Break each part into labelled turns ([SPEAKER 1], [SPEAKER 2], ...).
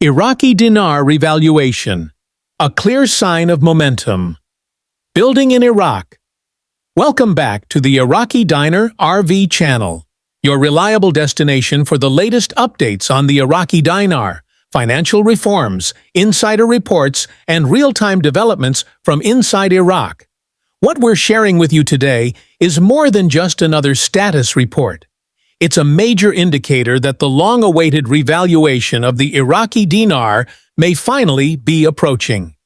[SPEAKER 1] Iraqi Dinar Revaluation, a clear sign of momentum. Building in Iraq. Welcome back to the Iraqi Dinar RV channel, your reliable destination for the latest updates on the Iraqi dinar, financial reforms, insider reports, and real-time developments from inside Iraq. What we're sharing with you today is more than just another status report. It's a major indicator that the long-awaited revaluation of the Iraqi dinar may finally be approaching.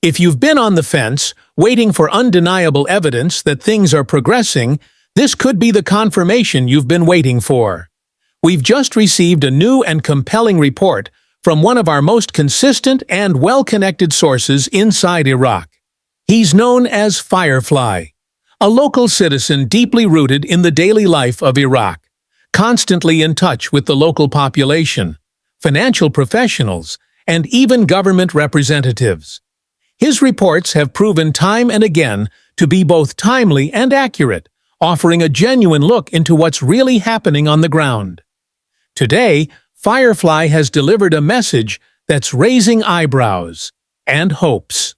[SPEAKER 1] If you've been on the fence, waiting for undeniable evidence that things are progressing, this could be the confirmation you've been waiting for. We've just received a new and compelling report from one of our most consistent and well-connected sources inside Iraq. He's known as Firefly, a local citizen deeply rooted in the daily life of Iraq, constantly in touch with the local population, financial professionals, and even government representatives. His reports have proven time and again to be both timely and accurate, offering a genuine look into what's really happening on the ground. Today, Firefly has delivered a message that's raising eyebrows and hopes.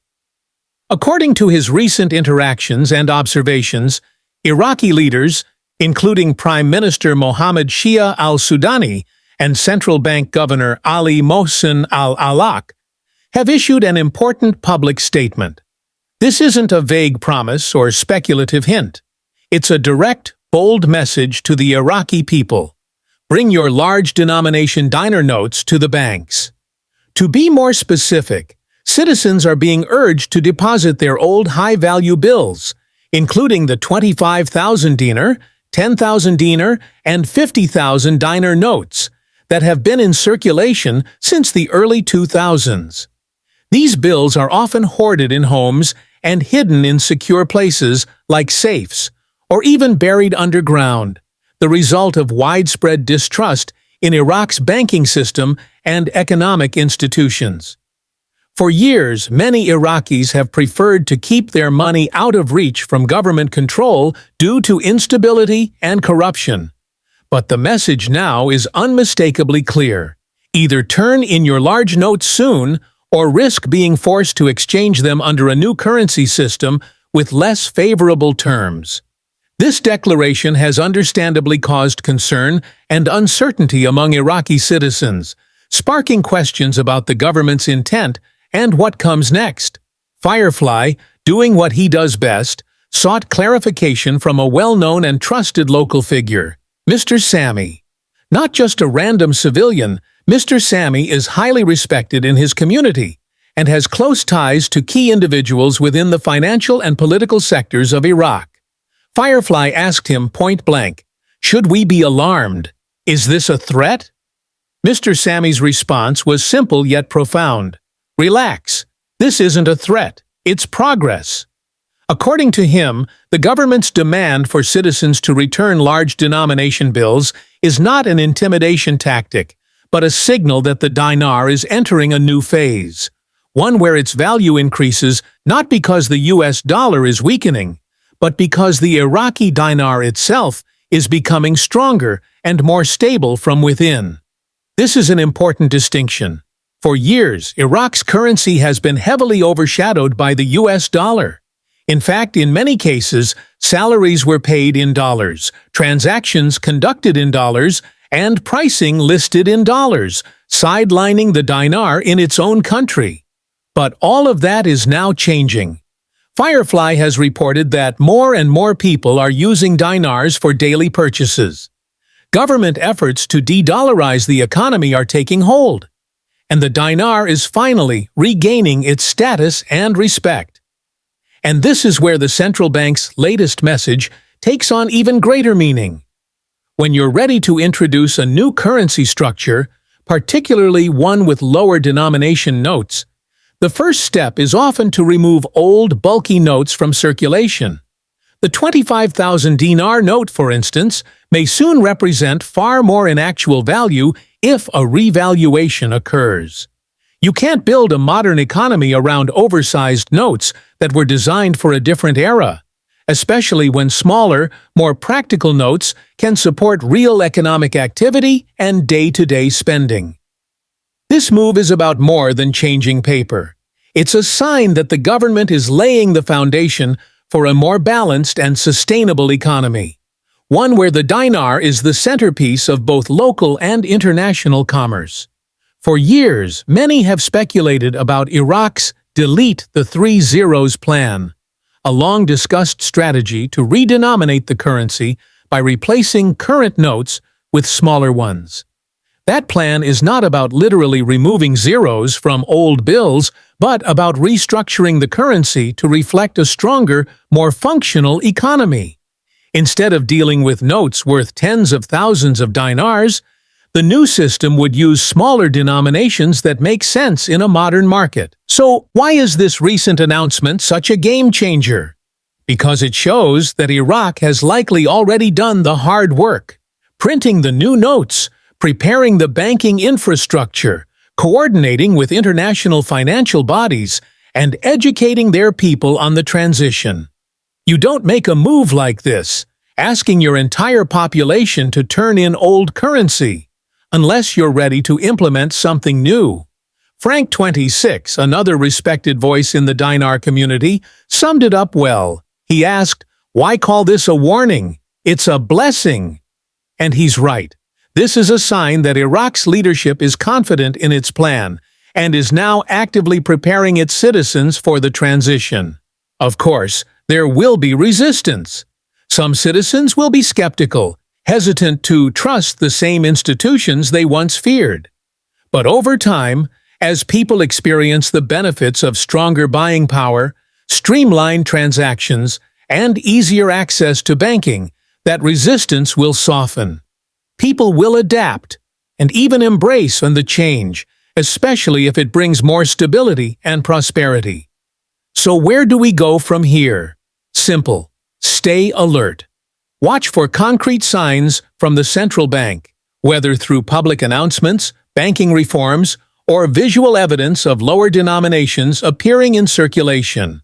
[SPEAKER 1] According to his recent interactions and observations, Iraqi leaders, including Prime Minister Mohammed Shia al-Sudani and Central Bank Governor Ali Mohsen al-Alak, have issued an important public statement. This isn't a vague promise or speculative hint. It's a direct, bold message to the Iraqi people. Bring your large denomination dinar notes to the banks. To be more specific, citizens are being urged to deposit their old high-value bills, including the 25,000 dinar, 10,000 dinar, and 50,000 dinar notes that have been in circulation since the early 2000s. These bills are often hoarded in homes and hidden in secure places like safes, or even buried underground, the result of widespread distrust in Iraq's banking system and economic institutions. For years, many Iraqis have preferred to keep their money out of reach from government control due to instability and corruption. But the message now is unmistakably clear. Either turn in your large notes soon or risk being forced to exchange them under a new currency system with less favorable terms. This declaration has understandably caused concern and uncertainty among Iraqi citizens, sparking questions about the government's intent and what comes next. Firefly, doing what he does best, sought clarification from a well-known and trusted local figure, Mr. Sami. Not just a random civilian, Mr. Sami is highly respected in his community and has close ties to key individuals within the financial and political sectors of Iraq. Firefly asked him point-blank, "Should we be alarmed? Is this a threat?" Mr. Sami's response was simple yet profound. "Relax. This isn't a threat. It's progress." According to him, the government's demand for citizens to return large denomination bills is not an intimidation tactic, but a signal that the dinar is entering a new phase, one where its value increases not because the US dollar is weakening, but because the Iraqi dinar itself is becoming stronger and more stable from within. This is an important distinction. For years, Iraq's currency has been heavily overshadowed by the US dollar. In fact, in many cases, salaries were paid in dollars, transactions conducted in dollars, and pricing listed in dollars, sidelining the dinar in its own country. But all of that is now changing. Firefly has reported that more and more people are using dinars for daily purchases. Government efforts to de-dollarize the economy are taking hold, and the dinar is finally regaining its status and respect. And this is where the central bank's latest message takes on even greater meaning. When you're ready to introduce a new currency structure, particularly one with lower denomination notes, the first step is often to remove old, bulky notes from circulation. The 25,000 dinar note, for instance, may soon represent far more in actual value if a revaluation occurs. You can't build a modern economy around oversized notes that were designed for a different era, especially when smaller, more practical notes can support real economic activity and day-to-day spending. This move is about more than changing paper. It's a sign that the government is laying the foundation for a more balanced and sustainable economy, one where the dinar is the centerpiece of both local and international commerce. For years, many have speculated about Iraq's Delete the Three Zeros plan, a long-discussed strategy to redenominate the currency by replacing current notes with smaller ones. That plan is not about literally removing zeros from old bills, but about restructuring the currency to reflect a stronger, more functional economy. Instead of dealing with notes worth tens of thousands of dinars, the new system would use smaller denominations that make sense in a modern market. So, why is this recent announcement such a game-changer? Because it shows that Iraq has likely already done the hard work, printing the new notes, preparing the banking infrastructure, coordinating with international financial bodies, and educating their people on the transition. You don't make a move like this, asking your entire population to turn in old currency, unless you're ready to implement something new. Frank 26, another respected voice in the dinar community, summed it up well. He asked, "Why call this a warning? It's a blessing." And he's right. This is a sign that Iraq's leadership is confident in its plan and is now actively preparing its citizens for the transition. Of course, there will be resistance. Some citizens will be skeptical, hesitant to trust the same institutions they once feared. But over time, as people experience the benefits of stronger buying power, streamlined transactions, and easier access to banking, that resistance will soften. People will adapt and even embrace the change, especially if it brings more stability and prosperity. So where do we go from here? Simple. Stay alert. Watch for concrete signs from the central bank, whether through public announcements, banking reforms, or visual evidence of lower denominations appearing in circulation.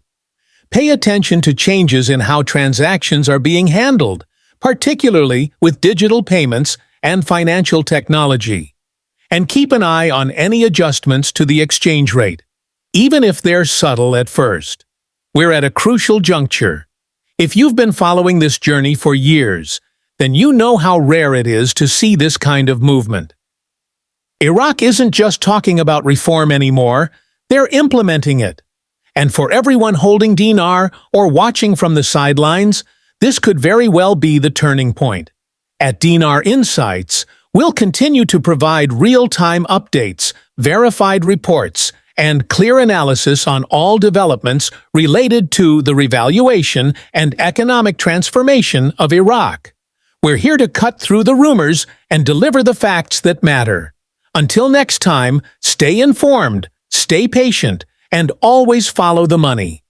[SPEAKER 1] Pay attention to changes in how transactions are being handled, particularly with digital payments and financial technology. And keep an eye on any adjustments to the exchange rate, even if they're subtle at first. We're at a crucial juncture. If you've been following this journey for years, then you know how rare it is to see this kind of movement. Iraq isn't just talking about reform anymore, they're implementing it. And for everyone holding dinar or watching from the sidelines, this could very well be the turning point. At Dinar Insights, we'll continue to provide real-time updates, verified reports, and clear analysis on all developments related to the revaluation and economic transformation of Iraq. We're here to cut through the rumors and deliver the facts that matter. Until next time, stay informed, stay patient, and always follow the money.